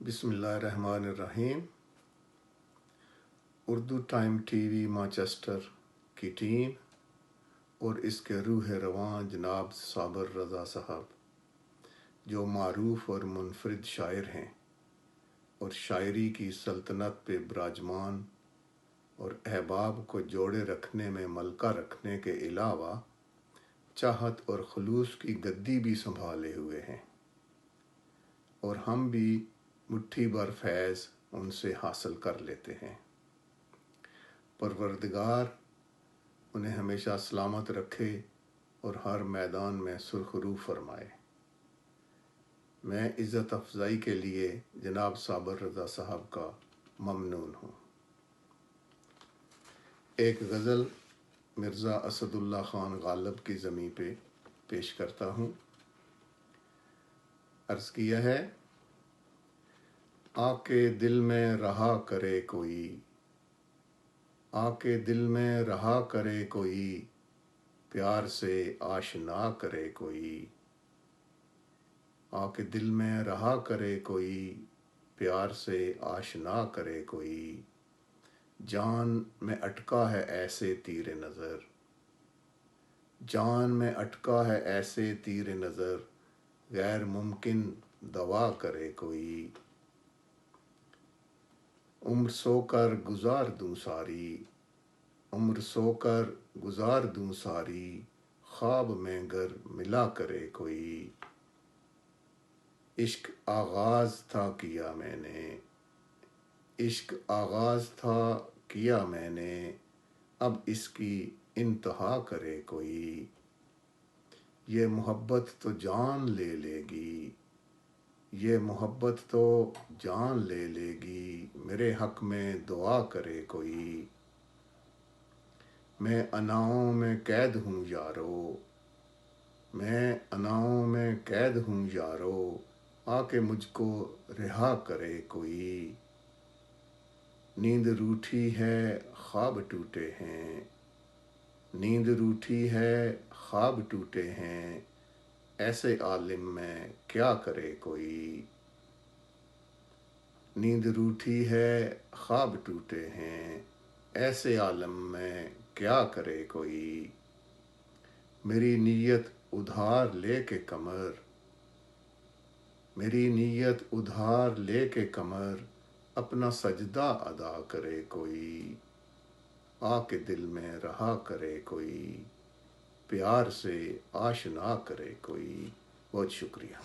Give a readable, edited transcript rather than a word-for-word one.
बिस्मिल्लाहिर्रहमानिर्रहीम। Urdu time TV Manchester की team और इसके रूह रवां जनाब साबर रज़ा साहब, जो मारूफ और मुनफरिद शायर हैं और शायरी की सल्तनत पे विराजमान और अहबाब को जोड़े रखने में मलका रखने के अलावा चाहत और खलूस की गद्दी भी संभाले हुए हैं, और हम भी मुट्ठी भर फैज़ उनसे हासिल कर लेते हैं। परवरदिगार उन्हें हमेशा सलामत रखे और हर मैदान में सुरखरू फरमाए। मैं इज़्ज़त अफजाई के लिए जनाब साबर रज़ा साहब का ममनून हूँ। एक गज़ल मिर्ज़ा असदुल्ला ख़ान गालिब की ज़मीं पे पेश करता हूँ। अर्ज़ किया है, आके दिल में रहा करे कोई, आके दिल में रहा करे कोई, प्यार से आशना करे कोई। आके दिल में रहा करे कोई, प्यार से आशना करे कोई। जान में अटका है ऐसे तीर नज़र, जान में अटका है ऐसे तीर नज़र, गैर मुमकिन दवा करे कोई। उम्र सोकर गुजार दूँ सारी, उम्र सोकर गुजार दूँ सारी, ख्वाब में गर मिला करे कोई। इश्क आगाज़ था किया मैंने, इश्क आगाज़ था किया मैंने, अब इसकी इंतहा करे कोई। ये मोहब्बत तो जान ले लेगी, ये मोहब्बत तो जान ले लेगी, मेरे हक़ में दुआ करे कोई। मैं अनाओं में कैद हूँ यारो, मैं अनाओं में कैद हूँ यारो, आके मुझको रिहा करे कोई। नींद रूठी है ख्वाब टूटे हैं, नींद रूठी है ख्वाब टूटे हैं, ऐसे आलिम में क्या करे कोई। नींद रूठी है ख्वाब टूटे हैं, ऐसे आलम में क्या करे कोई। मेरी नीयत उधार लेके कमर, मेरी नीयत उधार लेके कमर, अपना सजदा अदा करे कोई। आके दिल में रहा करे कोई, प्यार से आशना करे कोई। बहुत शुक्रिया।